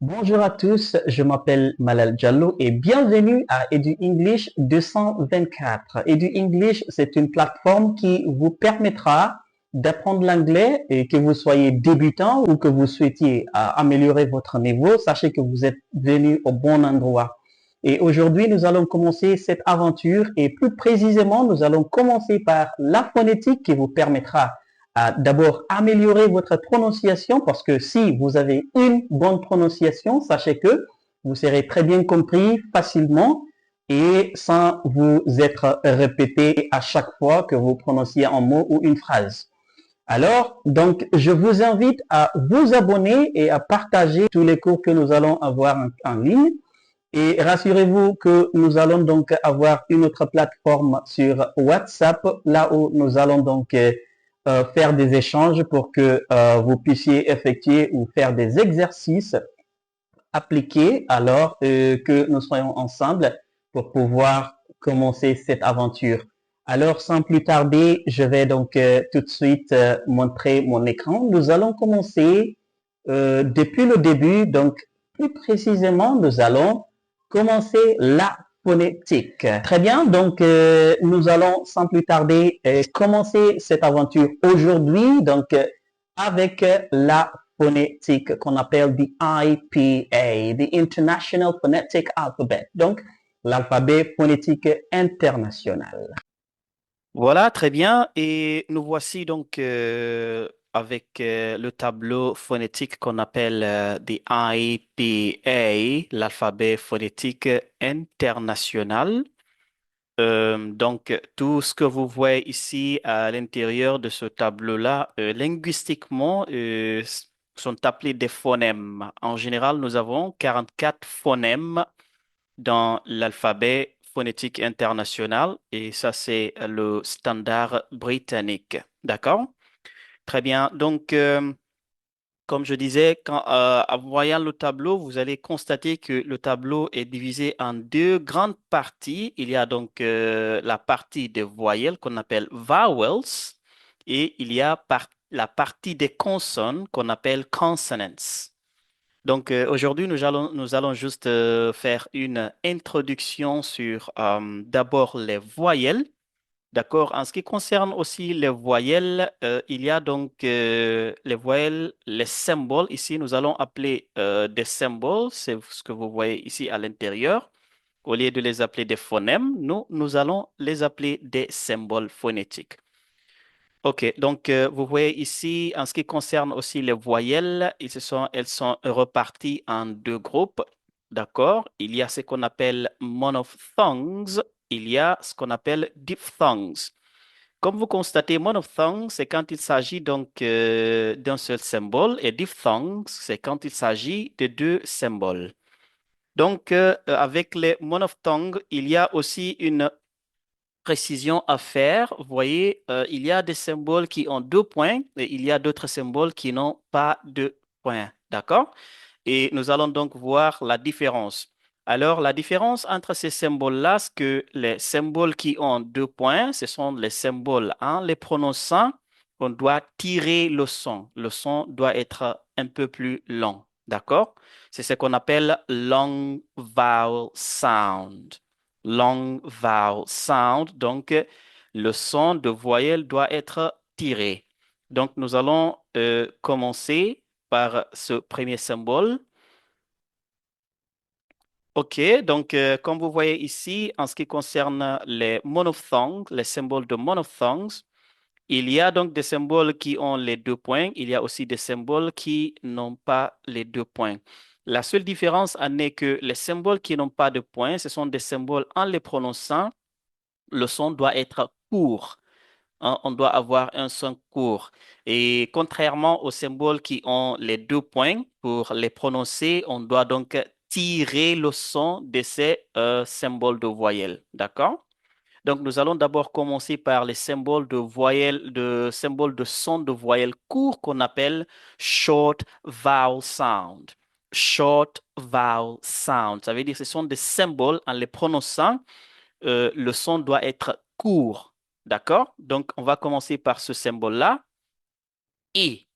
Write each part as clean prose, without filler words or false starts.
Bonjour à tous, je m'appelle Malal Diallo et bienvenue à Edu English 224. Edu English, c'est une plateforme qui vous permettra d'apprendre l'anglais et que vous soyez débutant ou que vous souhaitiez améliorer votre niveau. Sachez que vous êtes venu au bon endroit. Et aujourd'hui, nous allons commencer cette aventure et plus précisément, nous allons commencer par la phonétique qui vous permettra d'abord améliorer votre prononciation parce que si vous avez une bonne prononciation, sachez que vous serez très bien compris facilement et sans vous être répété à chaque fois que vous prononciez un mot ou une phrase. Alors, donc, je vous invite à vous abonner et à partager tous les cours que nous allons avoir en ligne. Et rassurez-vous que nous allons donc avoir une autre plateforme sur WhatsApp, là où nous allons donc faire des échanges pour que vous puissiez effectuer ou faire des exercices appliqués alors que nous soyons ensemble pour pouvoir commencer cette aventure. Alors, sans plus tarder, je vais donc tout de suite montrer mon écran. Nous allons commencer depuis le début. Donc, plus précisément, nous allons commencer la phonétique. Très bien, donc nous allons sans plus tarder commencer cette aventure aujourd'hui donc avec la phonétique qu'on appelle the IPA, the International Phonetic Alphabet, donc l'alphabet phonétique international. Voilà, très bien. Et nous voici donc avec le tableau phonétique qu'on appelle the IPA, l'alphabet phonétique international. Donc, tout ce que vous voyez ici à l'intérieur de ce tableau-là, linguistiquement, sont appelés des phonèmes. En général, nous avons 44 phonèmes dans l'alphabet phonétique international et ça, c'est le standard britannique. D'accord? Très bien. Donc, comme je disais, en voyant le tableau, vous allez constater que le tableau est divisé en deux grandes parties. Il y a donc la partie des voyelles qu'on appelle vowels et il y a la partie des consonnes qu'on appelle consonants. Donc aujourd'hui, nous allons juste faire une introduction sur d'abord les voyelles. D'accord. En ce qui concerne aussi les voyelles, il y a donc les voyelles, les symboles. Ici, nous allons appeler des symboles. C'est ce que vous voyez ici à l'intérieur. Au lieu de les appeler des phonèmes, nous allons les appeler des symboles phonétiques. OK, donc vous voyez ici, en ce qui concerne aussi les voyelles, elles sont reparties en deux groupes. D'accord? Il y a ce qu'on appelle monophthongs, il y a ce qu'on appelle diphthongs. Comme vous constatez, monophthong, c'est quand il s'agit donc d'un seul symbole et diphthong, c'est quand il s'agit de deux symboles. Donc, avec les monophthongs, il y a aussi une précision à faire. Vous voyez, il y a des symboles qui ont deux points et il y a d'autres symboles qui n'ont pas de points. D'accord? Et nous allons donc voir la différence. Alors, la différence entre ces symboles-là, c'est que les symboles qui ont deux points, ce sont les symboles en les prononçant, on doit tirer le son. Le son doit être un peu plus long. D'accord? C'est ce qu'on appelle long vowel sound. Long vowel sound. Donc, le son de voyelle doit être tiré. Donc, nous allons commencer par ce premier symbole. OK, donc comme vous voyez ici, en ce qui concerne les monophthongs, les symboles de monophthongs, il y a donc des symboles qui ont les deux points, il y a aussi des symboles qui n'ont pas les deux points. La seule différence en est que les symboles qui n'ont pas de points, ce sont des symboles en les prononçant, le son doit être court. Hein, on doit avoir un son court. Et contrairement aux symboles qui ont les deux points, pour les prononcer, on doit donc tirer le son de ces symboles de voyelles. D'accord? Donc, nous allons d'abord commencer par les symboles de voyelles, de symboles de son de voyelles courts qu'on appelle short vowel sound. Short vowel sound. Ça veut dire que ce sont des symboles, en les prononçant, le son doit être court. D'accord? Donc, on va commencer par ce symbole-là. I.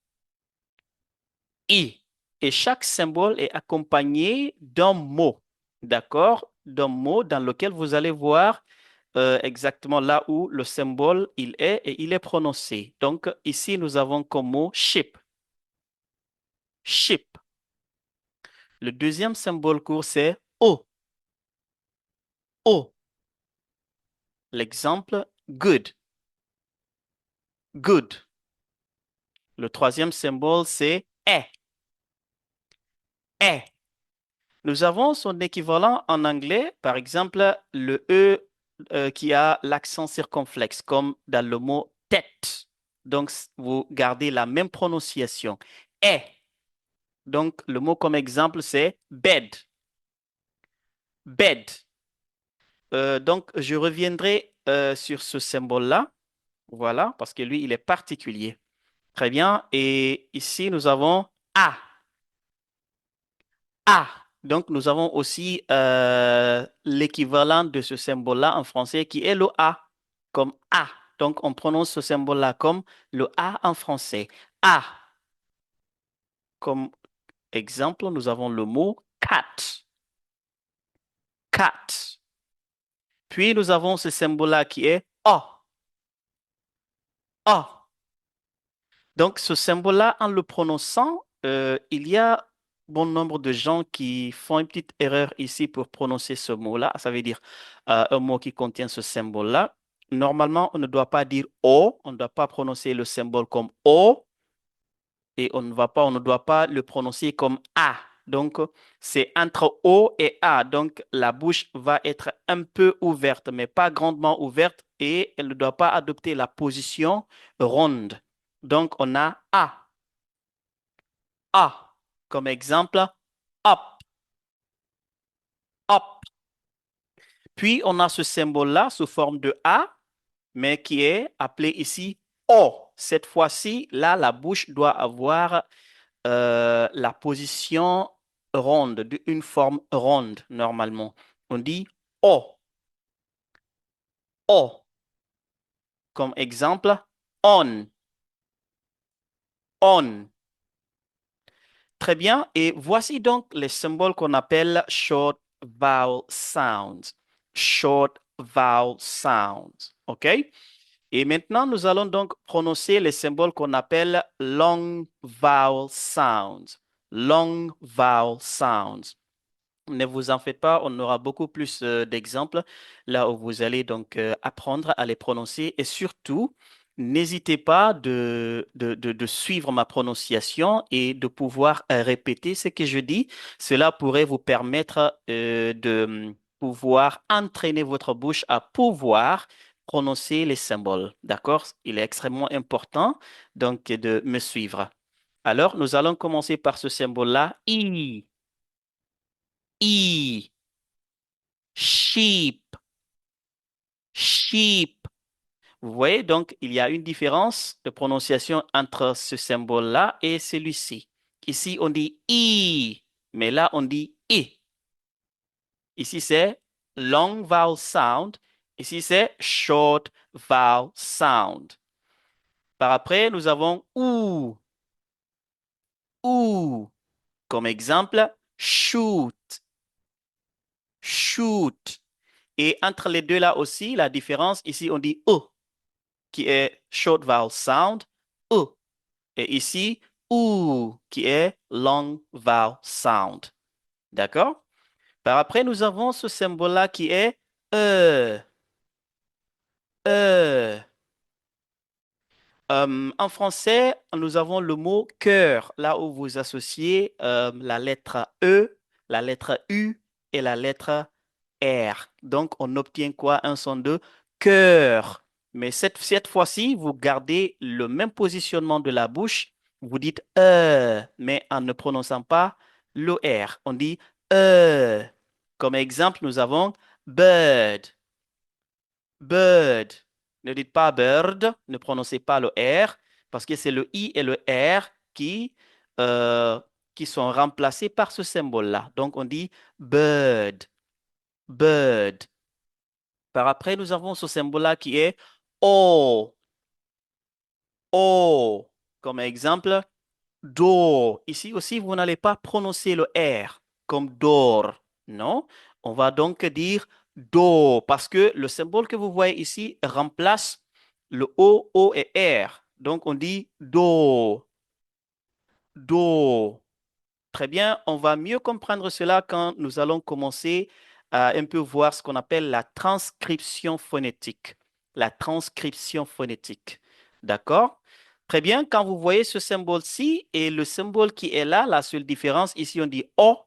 I. et chaque symbole est accompagné d'un mot, d'accord? D'un mot dans lequel vous allez voir exactement là où le symbole il est et il est prononcé. Donc ici, nous avons comme mot ship, ship. Le deuxième symbole court, c'est O, O. L'exemple, good, good. Le troisième symbole, c'est est, est. Nous avons son équivalent en anglais, par exemple, le E qui a l'accent circonflexe, comme dans le mot tête. Donc, vous gardez la même prononciation. Est. Donc, le mot comme exemple, c'est bed, bed. Donc, je reviendrai sur ce symbole-là. Voilà, parce que lui, il est particulier. Très bien. Et ici, nous avons A. A. Donc, nous avons aussi l'équivalent de ce symbole-là en français qui est le A, comme A. Donc, on prononce ce symbole-là comme le A en français. A. Comme exemple, nous avons le mot cat. Cat. Puis, nous avons ce symbole-là qui est O. O. Donc, ce symbole-là, en le prononçant, il y a bon nombre de gens qui font une petite erreur ici pour prononcer ce mot-là. Ça veut dire un mot qui contient ce symbole-là. Normalement, on ne doit pas dire O, on ne doit pas prononcer le symbole comme O et on ne doit pas le prononcer comme A. Donc, c'est entre O et A. Donc, la bouche va être un peu ouverte, mais pas grandement ouverte et elle ne doit pas adopter la position ronde. Donc, on a A. A. Comme exemple, up, up. Puis, on a ce symbole-là sous forme de A, mais qui est appelé ici O. Cette fois-ci, là, la bouche doit avoir la position ronde, une forme ronde, normalement. On dit O. O. Comme exemple, on, on. Très bien. Et voici donc les symboles qu'on appelle short vowel sounds. Short vowel sounds. OK? Et maintenant, nous allons donc prononcer les symboles qu'on appelle long vowel sounds. Long vowel sounds. Ne vous en faites pas, on aura beaucoup plus d'exemples là où vous allez donc apprendre à les prononcer et surtout, n'hésitez pas de suivre ma prononciation et de pouvoir répéter ce que je dis. Cela pourrait vous permettre de pouvoir entraîner votre bouche à pouvoir prononcer les symboles. D'accord? Il est extrêmement important donc de me suivre. Alors, nous allons commencer par ce symbole-là, I. I. Sheep, sheep. Vous voyez, donc, il y a une différence de prononciation entre ce symbole-là et celui-ci. Ici, on dit I, mais là, on dit I. Ici, c'est long vowel sound. Ici, c'est short vowel sound. Par après, nous avons OU, OU. Comme exemple, shoot, shoot. Et entre les deux là aussi, la différence, ici, on dit O, qui est short vowel sound, O. Et ici, OU, qui est long vowel sound. D'accord? Par après, nous avons ce symbole-là qui est E. E. En français, nous avons le mot cœur, là où vous associez la lettre E, la lettre U et la lettre R. Donc, on obtient quoi? Un son de cœur. Mais cette fois-ci, vous gardez le même positionnement de la bouche. Vous dites mais en ne prononçant pas le R. On dit Comme exemple, nous avons bird. Bird. Ne dites pas bird, ne prononcez pas le R, parce que c'est le I et le R euh, qui sont remplacés par ce symbole-là. Donc, on dit bird, bird. Par après, nous avons ce symbole-là qui est O, O. Comme exemple, Do. Ici aussi, vous n'allez pas prononcer le R comme door. Non. On va donc dire do parce que le symbole que vous voyez ici remplace le O et R. Donc, on dit do. Do. Très bien, on va mieux comprendre cela quand nous allons commencer à un peu voir ce qu'on appelle la transcription phonétique. La transcription phonétique. D'accord? Très bien, quand vous voyez ce symbole-ci et le symbole qui est là, la seule différence, ici on dit O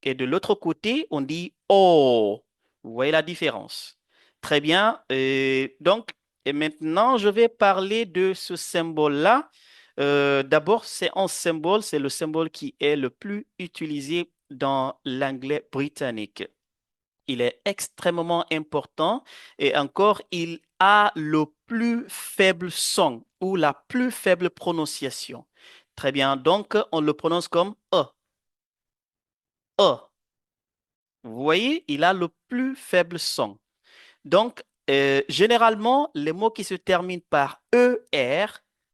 et de l'autre côté on dit O. Vous voyez la différence? Très bien. Donc, et maintenant, je vais parler de ce symbole-là. D'abord, c'est un symbole, c'est le symbole qui est le plus utilisé dans l'anglais britannique. Il est extrêmement important et encore, il a le plus faible son ou la plus faible prononciation. Très bien, donc on le prononce comme E. E. Vous voyez, il a le plus faible son. Donc, généralement, les mots qui se terminent par ER,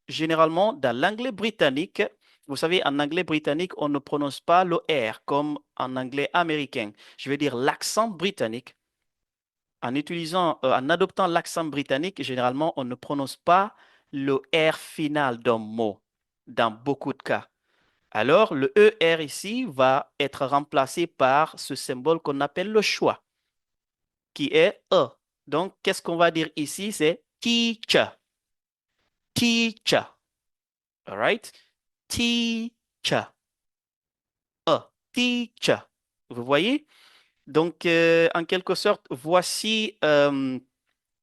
généralement dans l'anglais britannique, vous savez, en anglais britannique, on ne prononce pas le R comme en anglais américain. Je veux dire l'accent britannique. En adoptant l'accent britannique, généralement, on ne prononce pas le R final d'un mot dans beaucoup de cas. Alors, le ER ici va être remplacé par ce symbole qu'on appelle le schwa qui est E. Donc, qu'est-ce qu'on va dire ici? C'est teacher. Teacher. All right? Teacher. E. Teacher. Vous voyez? Donc, en quelque sorte, voici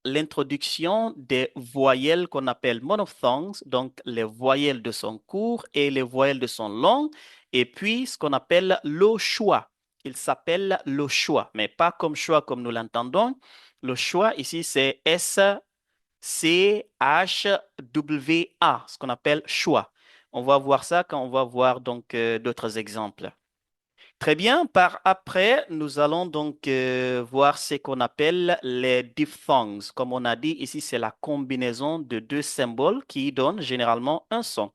l'introduction des voyelles qu'on appelle monophthongs, donc les voyelles de son court et les voyelles de son long, et puis ce qu'on appelle le choix. Il s'appelle le choix, mais pas comme choix comme nous l'entendons. Le choix ici, c'est S-C-H-W-A, ce qu'on appelle choix. On va voir ça quand on va voir donc d'autres exemples. Très bien. Par après, nous allons donc voir ce qu'on appelle les diphthongs. Comme on a dit, ici, c'est la combinaison de deux symboles qui donnent généralement un son.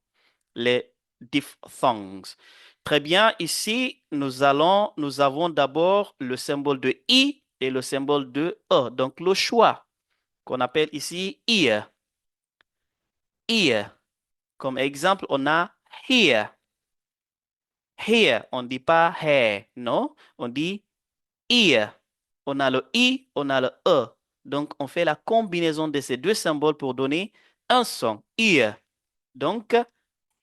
Les diphthongs. Très bien. Ici, nous avons d'abord le symbole de I et le symbole de E. Donc, le choix qu'on appelle ici ear. Ear. Comme exemple, on a here. Here, on ne dit pas hair, non, on dit ear. On a le I, on a le E. Donc, on fait la combinaison de ces deux symboles pour donner un son, ear. Donc,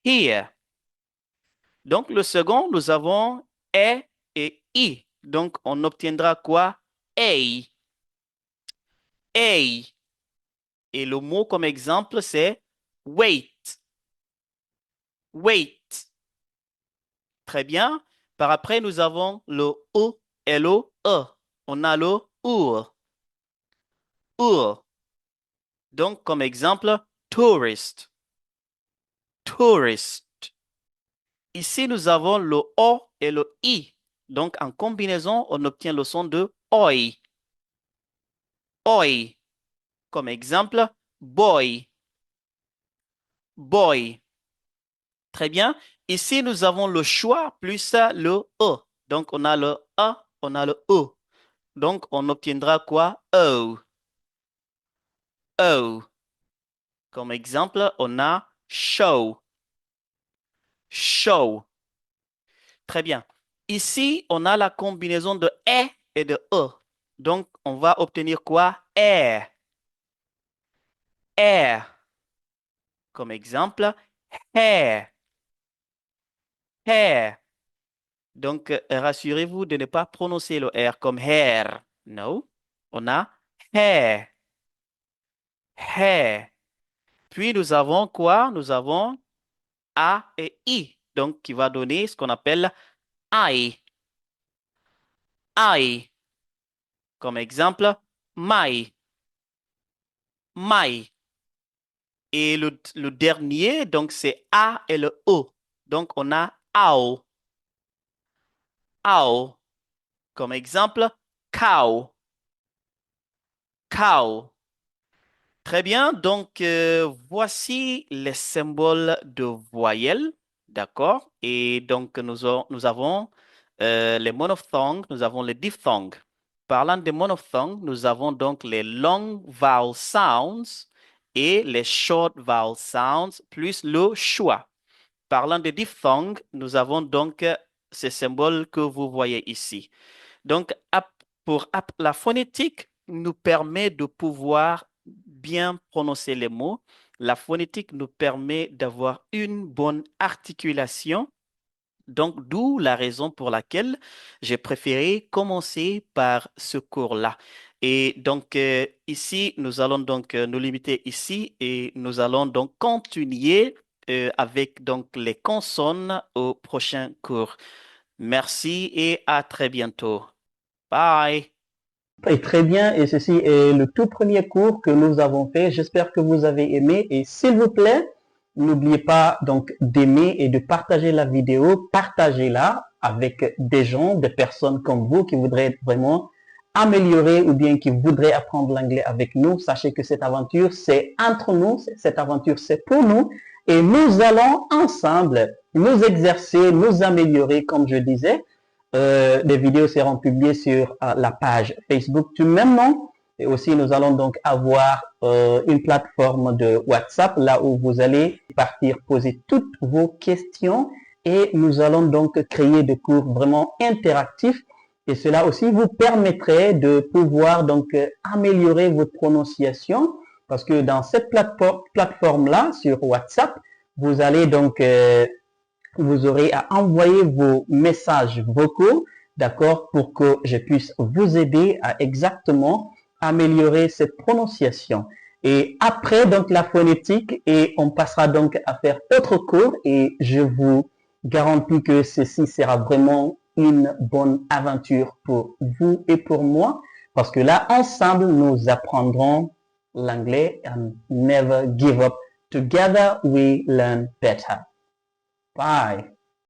here. Donc, le second, nous avons E et I. Donc, on obtiendra quoi? A. A. Et le mot comme exemple, c'est wait. Wait. Très bien. Par après, nous avons le O et le E. On a le OUR. OUR. Donc, comme exemple, tourist. Tourist. Ici, nous avons le O et le I. Donc, en combinaison, on obtient le son de OI. OI. Comme exemple, boy. Boy. Très bien. Ici, nous avons le choix plus le E. Donc, on a le A, on a le E. Donc, on obtiendra quoi? O. O. Comme exemple, on a show. Show. Très bien. Ici, on a la combinaison de E et de E. Donc, on va obtenir quoi? Air. Air. Comme exemple, hair. Hair. Donc, rassurez-vous de ne pas prononcer le R comme hair. Non. On a hair. Hair. Puis, nous avons quoi? Nous avons A et I. Donc, qui va donner ce qu'on appelle I. I. Comme exemple, my. My. Et le dernier, donc, c'est A et le O. Donc, on a AO. AO. Comme exemple, cow. Cow. Très bien. Donc, voici les symboles de voyelles. D'accord? Et donc, nous avons les monophthongues, nous avons les diphthongues. Parlant des monophthongues, nous avons donc les long vowel sounds et les short vowel sounds, plus le schwa. Parlant des diphthongues, nous avons donc ces symboles que vous voyez ici. Donc, la phonétique nous permet de pouvoir bien prononcer les mots. La phonétique nous permet d'avoir une bonne articulation. Donc, d'où la raison pour laquelle j'ai préféré commencer par ce cours-là. Et donc, ici, nous allons donc nous limiter ici et nous allons donc continuer avec donc les consonnes au prochain cours. Merci et à très bientôt. Bye. Et très bien, et ceci est le tout premier cours que nous avons fait. J'espère que vous avez aimé et s'il vous plaît, n'oubliez pas donc d'aimer et de partager la vidéo. Partagez-la avec des gens, des personnes comme vous qui voudraient vraiment améliorer ou bien qui voudraient apprendre l'anglais avec nous. Sachez que cette aventure, c'est entre nous, cette aventure, c'est pour nous et nous allons ensemble nous exercer, nous améliorer, comme je disais. Les vidéos seront publiées sur la page Facebook du même nom. Et aussi, nous allons donc avoir une plateforme de WhatsApp, là où vous allez partir poser toutes vos questions. Et nous allons donc créer des cours vraiment interactifs. Et cela aussi vous permettrait de pouvoir donc améliorer votre prononciation. Parce que dans cette plateforme-là, sur WhatsApp, vous allez donc vous aurez à envoyer vos messages vocaux, d'accord, pour que je puisse vous aider à exactement améliorer cette prononciation. Et après, donc, la phonétique, et on passera donc à faire autre cours, et je vous garantis que ceci sera vraiment une bonne aventure pour vous et pour moi, parce que là, ensemble, nous apprendrons l'anglais and never give up. Together, we learn better. Bye.